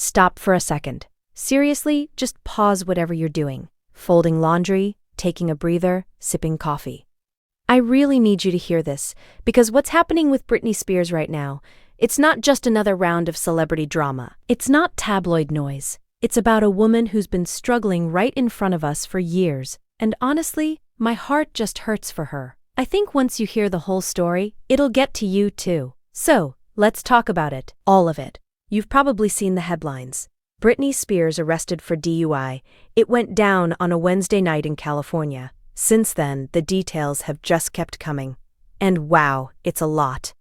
Stop for a second. Seriously, just pause whatever you're doing. Folding laundry, taking a breather, sipping coffee. I really need you to hear this, because what's happening with Britney Spears right now, it's not just another round of celebrity drama. It's not tabloid noise. It's about a woman who's been struggling right in front of us for years, and honestly, my heart just hurts for her. I think once you hear the whole story, it'll get to you too. So, let's talk about it. All of it. You've probably seen the headlines. Britney Spears arrested for DUI. It went down on a Wednesday night in California. Since then, the details have just kept coming. And wow, it's a lot.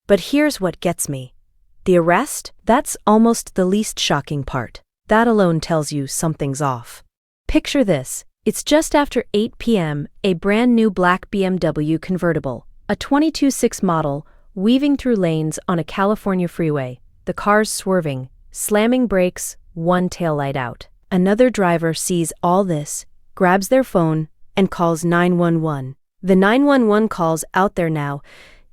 But here's what gets me. The arrest? That's almost the least shocking part. That alone tells you something's off. Picture this. It's just after 8 p.m., a brand new black BMW convertible, a 22.6 model, weaving through lanes on a California freeway. The car's swerving, slamming brakes, one taillight out. Another driver sees all this, grabs their phone, and calls 911. The 911 call's out there now,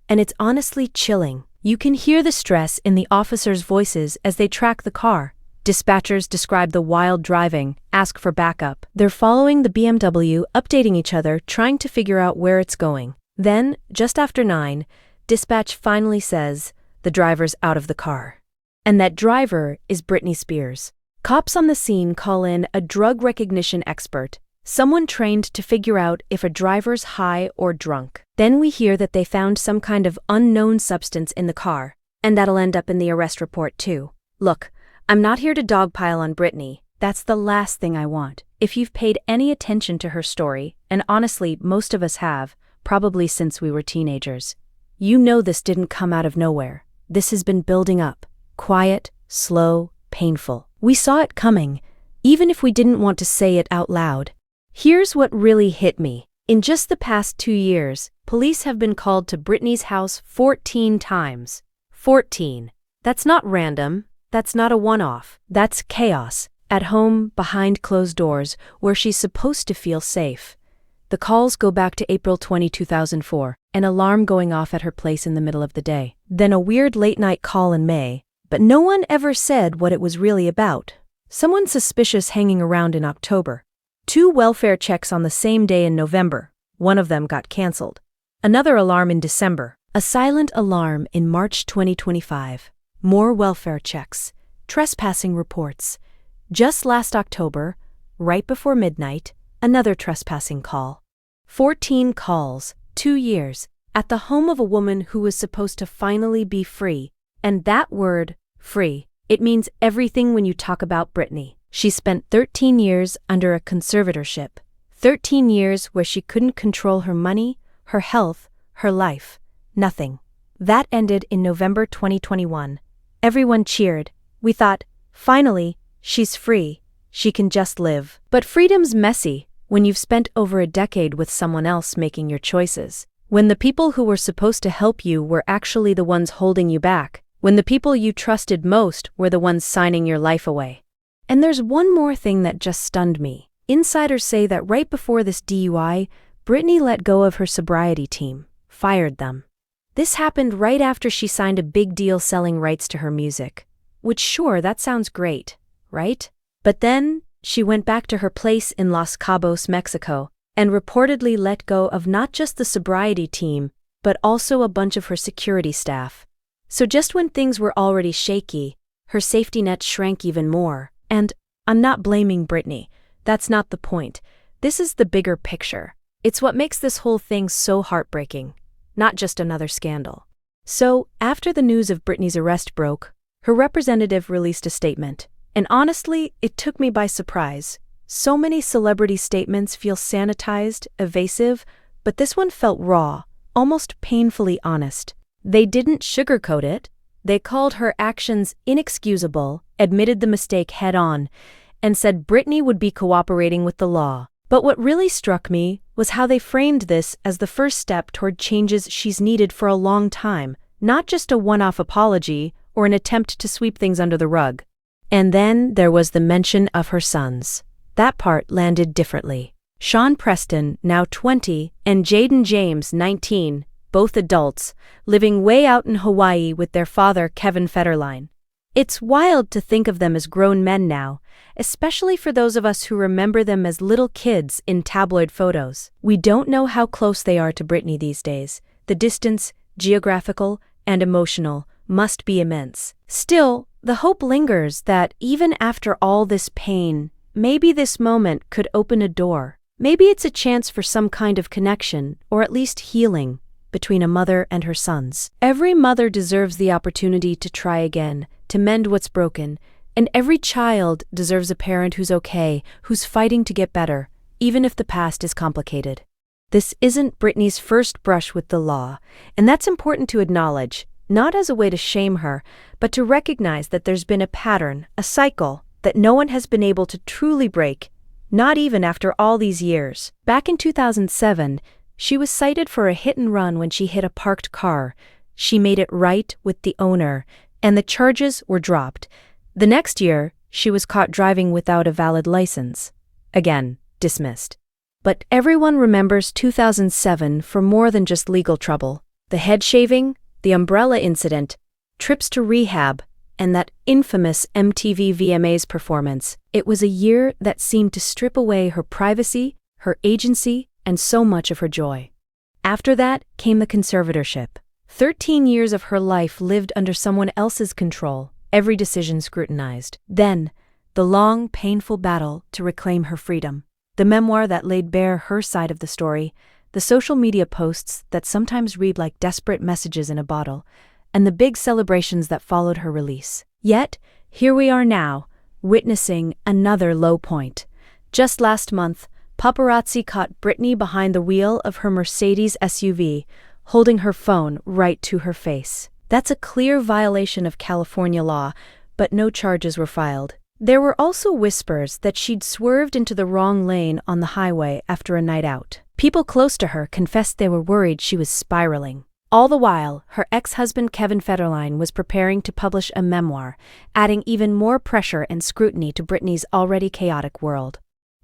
and it's honestly chilling. You can hear the stress in the officers' voices as they track the car. Dispatchers describe the wild driving, ask for backup. They're following the BMW, updating each other, trying to figure out where it's going. Then, just after 9, dispatch finally says, the driver's out of the car. And that driver is Britney Spears. Cops on the scene call in a drug recognition expert, someone trained to figure out if a driver's high or drunk. Then we hear that they found some kind of unknown substance in the car, and that'll end up in the arrest report too. Look, I'm not here to dogpile on Britney. That's the last thing I want. If you've paid any attention to her story, and honestly, most of us have, probably since we were teenagers, you know this didn't come out of nowhere. This has been building up. Quiet, slow, painful. We saw it coming, even if we didn't want to say it out loud. Here's what really hit me. In just the past 2 years, police have been called to Britney's house 14 times. 14. That's not random. That's not a one-off. That's chaos. At home, behind closed doors, where she's supposed to feel safe. The calls go back to April 20, 2004, an alarm going off at her place in the middle of the day. Then a weird late-night call in May, but no one ever said what it was really about. Someone suspicious hanging around in October. 2 welfare checks on the same day in November. One of them got canceled. Another alarm in December. A silent alarm in March 2025. More welfare checks. Trespassing reports. Just last October, right before midnight, another trespassing call. 14 calls, 2 years, at the home of a woman who was supposed to finally be free. And that word, free, it means everything when you talk about Britney. She spent 13 years under a conservatorship. 13 years where she couldn't control her money, her health, her life. Nothing. That ended in November 2021. Everyone cheered. We thought, finally, she's free. She can just live. But freedom's messy when you've spent over a decade with someone else making your choices. When the people who were supposed to help you were actually the ones holding you back. When the people you trusted most were the ones signing your life away. And there's one more thing that just stunned me. Insiders say that right before this DUI, Britney let go of her sobriety team, fired them. This happened right after she signed a big deal selling rights to her music. Which sure, that sounds great, right? But then, she went back to her place in Los Cabos, Mexico, and reportedly let go of not just the sobriety team, but also a bunch of her security staff. So just when things were already shaky, her safety net shrank even more. And I'm not blaming Britney. That's not the point. This is the bigger picture. It's what makes this whole thing so heartbreaking, not just another scandal. So, after the news of Britney's arrest broke, her representative released a statement. And honestly, it took me by surprise. So many celebrity statements feel sanitized, evasive, but this one felt raw, almost painfully honest. They didn't sugarcoat it. They called her actions inexcusable, admitted the mistake head-on, and said Britney would be cooperating with the law. But what really struck me was how they framed this as the first step toward changes she's needed for a long time, not just a one-off apology or an attempt to sweep things under the rug. And then there was the mention of her sons. That part landed differently. Sean Preston, now 20, and Jaden James, 19, both adults, living way out in Hawaii with their father, Kevin Federline. It's wild to think of them as grown men now, especially for those of us who remember them as little kids in tabloid photos. We don't know how close they are to Britney these days. The distance, geographical and emotional, must be immense. Still, the hope lingers that even after all this pain, maybe this moment could open a door. Maybe it's a chance for some kind of connection, or at least healing, between a mother and her sons. Every mother deserves the opportunity to try again, to mend what's broken, and every child deserves a parent who's okay, who's fighting to get better, even if the past is complicated. This isn't Britney's first brush with the law, and that's important to acknowledge, not as a way to shame her, but to recognize that there's been a pattern, a cycle, that no one has been able to truly break, not even after all these years. Back in 2007, she was cited for a hit and run when she hit a parked car. She made it right with the owner, and the charges were dropped. The next year, she was caught driving without a valid license. Again, dismissed. But everyone remembers 2007 for more than just legal trouble. The head shaving, the umbrella incident, trips to rehab, and that infamous MTV VMAs performance. It was a year that seemed to strip away her privacy, her agency, and so much of her joy. After that came the conservatorship. 13 years of her life lived under someone else's control, every decision scrutinized. Then, the long, painful battle to reclaim her freedom. The memoir that laid bare her side of the story, the social media posts that sometimes read like desperate messages in a bottle, and the big celebrations that followed her release. Yet, here we are now, witnessing another low point. Just last month, paparazzi caught Britney behind the wheel of her Mercedes SUV, holding her phone right to her face. That's a clear violation of California law, but no charges were filed. There were also whispers that she'd swerved into the wrong lane on the highway after a night out. People close to her confessed they were worried she was spiraling. All the while, her ex-husband Kevin Federline was preparing to publish a memoir, adding even more pressure and scrutiny to Britney's already chaotic world.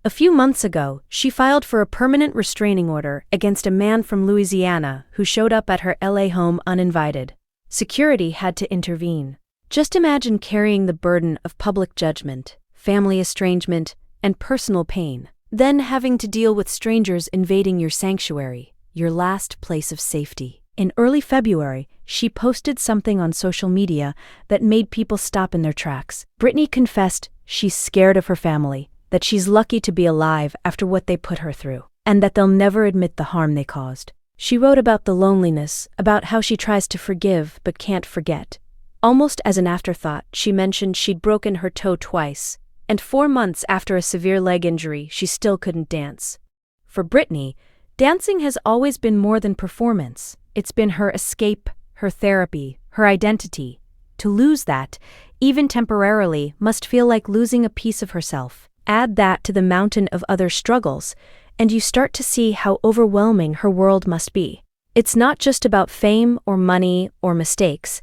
A few months ago, she filed for a permanent restraining order against a man from Louisiana who showed up at her LA home uninvited. Security had to intervene. Just imagine carrying the burden of public judgment, family estrangement, and personal pain, then having to deal with strangers invading your sanctuary, your last place of safety. In early February, she posted something on social media that made people stop in their tracks. Britney confessed she's scared of her family, that she's lucky to be alive after what they put her through, and that they'll never admit the harm they caused. She wrote about the loneliness, about how she tries to forgive but can't forget. Almost as an afterthought, she mentioned she'd broken her toe twice, and 4 months after a severe leg injury, she still couldn't dance. For Britney, dancing has always been more than performance. It's been her escape, her therapy, her identity. To lose that, even temporarily, must feel like losing a piece of herself. Add that to the mountain of other struggles, and you start to see how overwhelming her world must be. It's not just about fame or money or mistakes.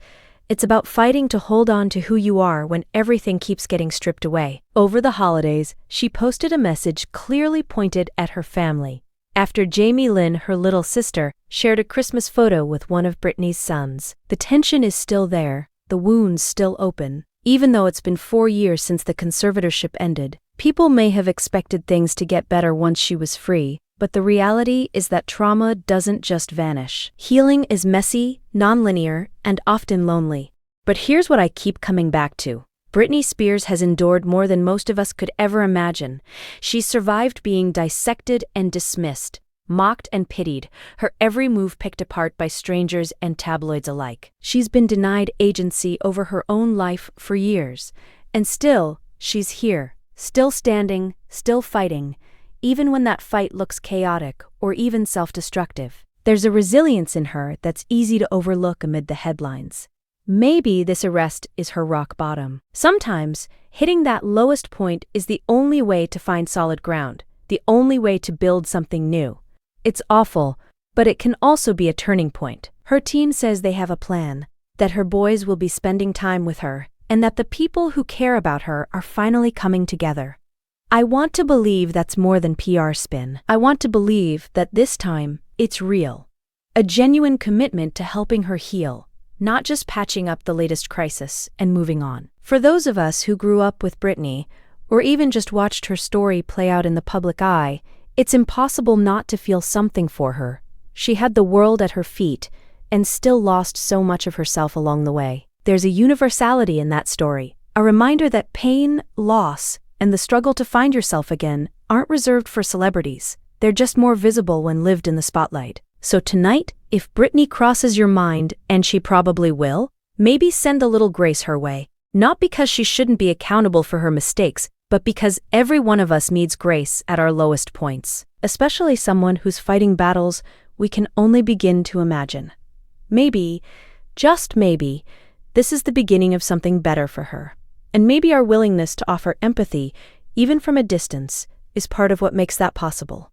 It's about fighting to hold on to who you are when everything keeps getting stripped away. Over the holidays, she posted a message clearly pointed at her family. After Jamie Lynn, her little sister, shared a Christmas photo with one of Britney's sons. The tension is still there, the wounds still open. Even though it's been 4 years since the conservatorship ended, people may have expected things to get better once she was free, but the reality is that trauma doesn't just vanish. Healing is messy, nonlinear, and often lonely. But here's what I keep coming back to. Britney Spears has endured more than most of us could ever imagine. She's survived being dissected and dismissed, mocked and pitied, her every move picked apart by strangers and tabloids alike. She's been denied agency over her own life for years, and still, she's here, still standing, still fighting, even when that fight looks chaotic or even self-destructive. There's a resilience in her that's easy to overlook amid the headlines. Maybe this arrest is her rock bottom. Sometimes, hitting that lowest point is the only way to find solid ground, the only way to build something new. It's awful, but it can also be a turning point. Her team says they have a plan, that her boys will be spending time with her, and that the people who care about her are finally coming together. I want to believe that's more than PR spin. I want to believe that this time, it's real. A genuine commitment to helping her heal, not just patching up the latest crisis and moving on. For those of us who grew up with Britney, or even just watched her story play out in the public eye, it's impossible not to feel something for her. She had the world at her feet, and still lost so much of herself along the way. There's a universality in that story, a reminder that pain, loss, and the struggle to find yourself again aren't reserved for celebrities. They're just more visible when lived in the spotlight. So tonight, if Britney crosses your mind, and she probably will, maybe send a little grace her way. Not because she shouldn't be accountable for her mistakes, but because every one of us needs grace at our lowest points, especially someone who's fighting battles we can only begin to imagine. Maybe, just maybe, this is the beginning of something better for her. And maybe our willingness to offer empathy, even from a distance, is part of what makes that possible.